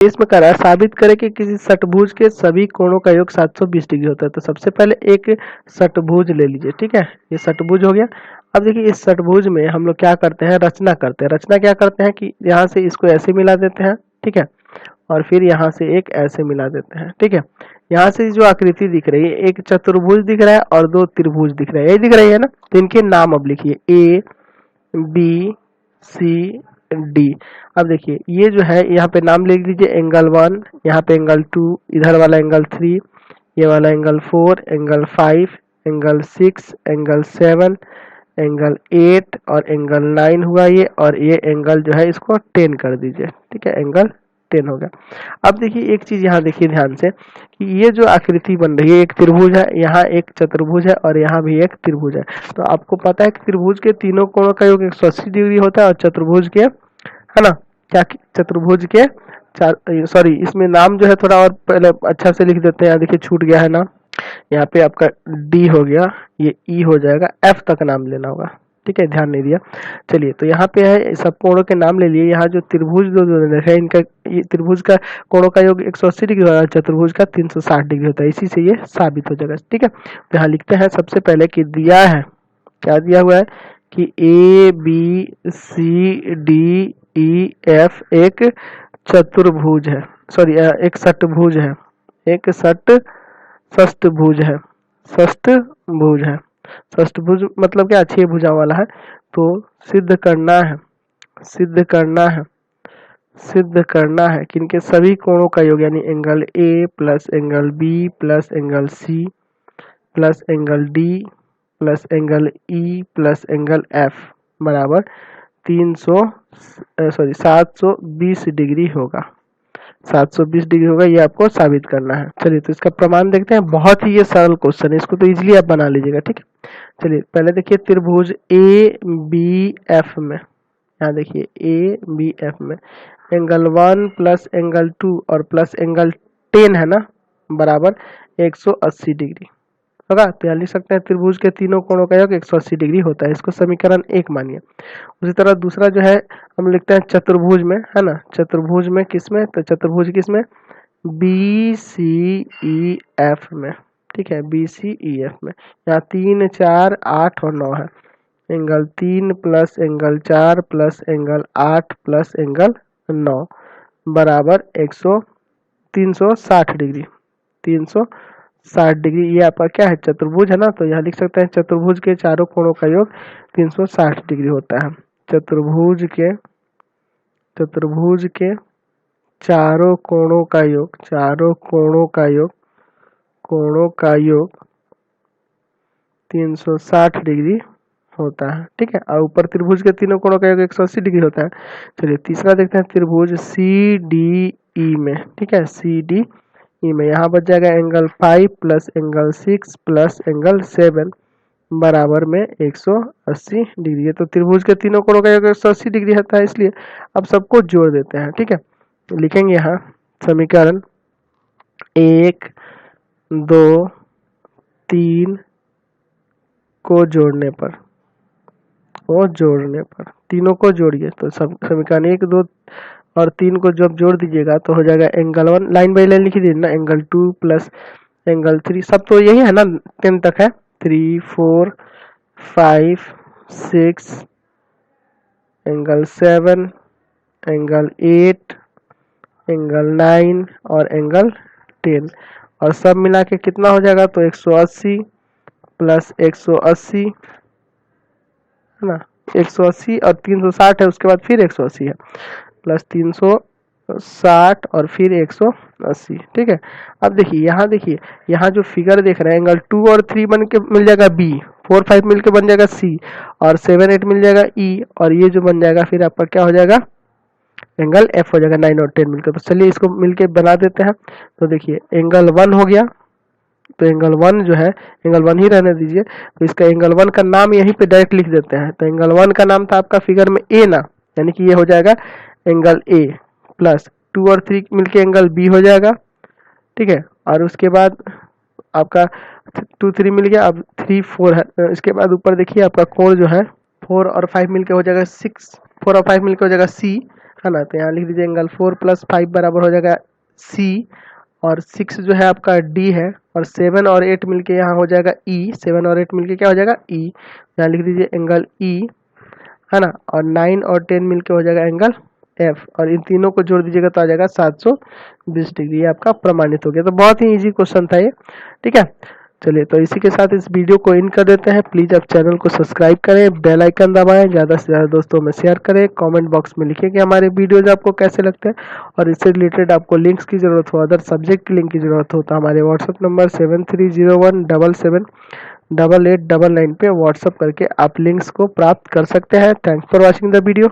इसमें कह रहा है साबित करें कि किसी षटभुज के सभी कोणों का योग 720 डिग्री होता है। तो सबसे पहले एक षटभुज ले लीजिए, ठीक है, ये षटभुज हो गया। अब देखिए इस षटभुज में हम लोग क्या करते हैं, रचना करते हैं। रचना क्या करते हैं कि यहाँ से इसको ऐसे मिला देते हैं, ठीक है, और फिर यहाँ से एक ऐसे मिला देते हैं, ठीक है। यहाँ से जो आकृति दिख रही है, एक चतुर्भुज दिख रहा है और दो त्रिभुज दिख रहे हैं, यही दिख रही है ना। तो इनके नाम अब लिखिए, ए बी सी डी। अब देखिए ये जो है यहाँ पे नाम लिख लीजिए, एंगल 1, यहाँ पे एंगल 2, इधर वाला एंगल 3, ये वाला angle 4, angle 5, angle 6, angle 7, angle 8 और एंगल 9 हुआ ये, और ये एंगल जो है इसको 10 कर दीजिए, ठीक है, एंगल 10 हो गया। अब देखिए एक चीज यहाँ देखिए ध्यान से कि ये जो आकृति बन रही है, एक त्रिभुज है, यहाँ एक चतुर्भुज है और यहाँ भी एक त्रिभुज है। तो आपको पता है कि त्रिभुज के तीनों कोणों का योग 180 डिग्री होता है, और चतुर्भुज के, है ना, क्या चतुर्भुज के सॉरी इसमें नाम जो है थोड़ा और पहले अच्छा से लिख देते हैं। यहाँ देखिए छूट गया है ना, यहाँ पे आपका डी हो गया, ये ई हो जाएगा, एफ तक नाम लेना होगा, ठीक है, ध्यान नहीं दिया। चलिए तो यहाँ पे है सब कोणों के नाम ले लिए। यहाँ जो त्रिभुज दो है इनका, ये त्रिभुज का कोणों का योग 180 डिग्री होता है, चतुर्भुज का 360 डिग्री होता है। इसी से ये साबित हो जाएगा, ठीक है। तो यहाँ लिखते हैं सबसे पहले कि दिया है, क्या दिया हुआ है कि A B C D E F एक चतुर्भुज है, सॉरी एक षटभुज है, एक षष्टभुज है, षष्टभुज है। षष्टभुज मतलब क्या, 6 भुजा वाला है। तो सिद्ध करना है, सिद्ध करना है, सिद्ध करना है कि इनके सभी कोणों का योग, यानी angle A plus angle B plus angle C plus angle D plus angle E plus angle F बराबर 720 डिग्री होगा, 720 डिग्री होगा। ये आपको साबित करना है। चलिए तो इसका प्रमाण देखते हैं। बहुत ही ये सरल क्वेश्चन है, इसको तो इजीली आप बना लीजिएगा, ठीक है। चलिए पहले देखिए त्रिभुज ए बी एफ में, यहाँ देखिए ए बी एफ में एंगल 1 प्लस एंगल 2 और प्लस एंगल 10 है ना, बराबर 180 डिग्री होगा। तो यहाँ लिख सकते हैं त्रिभुज के तीनों कोणों का योग 180 डिग्री होता है, इसको समीकरण 1 मानिए। उसी तरह दूसरा जो है हम लिखते हैं चतुर्भुज में, है ना, चतुर्भुज में किसमें, तो चतुर्भुज किसमें, बी सी ई एफ में, ठीक है, बी सी ई एफ में। यहाँ 3 4 8 और 9 है, angle 3 plus angle 4 plus angle 8 plus angle 9 बराबर 360 डिग्री, 360 डिग्री। ये आपका क्या है, चतुर्भुज है ना। तो यहाँ लिख सकते हैं चतुर्भुज के चारों कोणों का योग 360 डिग्री होता है। चतुर्भुज के चारों कोणों का योग, चारों कोणों का योग, कोणों का योग 360 डिग्री होता है, ठीक है। और ऊपर त्रिभुज के तीनों कोणों का योग 180 डिग्री होता है। चलिए तीसरा देखते हैं त्रिभुज सी डी ई में, ठीक है, सी डी ई में यहाँ बच जाएगा angle 5 plus angle 6 plus angle 7 बराबर में 180 डिग्री है। तो त्रिभुज के तीनों कोणों का योग 180 डिग्री होता है, इसलिए अब सबको जोड़ देते हैं, ठीक है। तो लिखेंगे यहाँ समीकरण 1 2 3 को जोड़ने पर, तीनों को जोड़िए तो सब समीकरण 1 2 और 3 को जब जोड़ दीजिएगा तो हो जाएगा एंगल 1, लाइन बाई लाइन लिख दीजिए ना, एंगल 2 प्लस एंगल 3, सब तो यही है ना, 10 तक है, 3 4 5 6 एंगल 7 एंगल 8 एंगल 9 और एंगल 10, और सब मिला के कितना हो जाएगा, तो 180 प्लस 180 है ना, 180 और 360 है, उसके बाद फिर 180 है, प्लस 360 और फिर 180, ठीक है। अब देखिए यहाँ जो फिगर देख रहे हैं, एंगल 2 और 3 बन के मिल जाएगा बी, 4 5 मिल के बन जाएगा सी, और 7 8 मिल जाएगा ई, और ये जो बन जाएगा फिर आपका क्या हो जाएगा, एंगल एफ हो जाएगा 9 और 10 मिलकर। तो चलिए इसको मिलके बना देते हैं। तो देखिए एंगल 1 हो गया, तो एंगल 1 जो है, एंगल 1 ही रहने दीजिए, तो इसका एंगल 1 का नाम यहीं पे डायरेक्ट लिख देते हैं। तो एंगल 1 का नाम था आपका फिगर में ए ना, यानी कि ये हो जाएगा एंगल ए, प्लस 2 और 3 मिलके एंगल बी हो जाएगा, ठीक है। और उसके बाद आपका 2 3 मिल गया, अब 3 4 है, इसके बाद ऊपर देखिए आपका कोण जो है 4 और 5 मिलके हो जाएगा 6, 4 और 5 मिलके हो जाएगा सी, है ना। तो यहाँ लिख दीजिए एंगल 4 + 5 बराबर हो जाएगा C, और 6 जो है आपका D है, और 7 और 8 मिलके यहाँ हो जाएगा E, 7 और 8 मिलके क्या हो जाएगा E। यहाँ लिख दीजिए एंगल E, है ना, और 9 और 10 मिलके हो जाएगा एंगल F, और इन तीनों को जोड़ दीजिएगा तो आ जाएगा 720 डिग्री। आपका प्रमाणित हो गया। तो बहुत ही इजी क्वेश्चन था ये, ठीक है। चलिए, तो इसी के साथ इस वीडियो को इन कर देते हैं। प्लीज़ आप चैनल को सब्सक्राइब करें, बेल आइकन दबाएं, ज़्यादा से ज़्यादा दोस्तों में शेयर करें, कमेंट बॉक्स में लिखिए कि हमारे वीडियोज आपको कैसे लगते हैं, और इससे रिलेटेड आपको लिंक्स की ज़रूरत हो, अदर सब्जेक्ट की लिंक की ज़रूरत हो, तो हमारे व्हाट्सअप नंबर 7301778899 पे व्हाट्सअप करके आप लिंक्स को प्राप्त कर सकते हैं। Thanks for watching the video.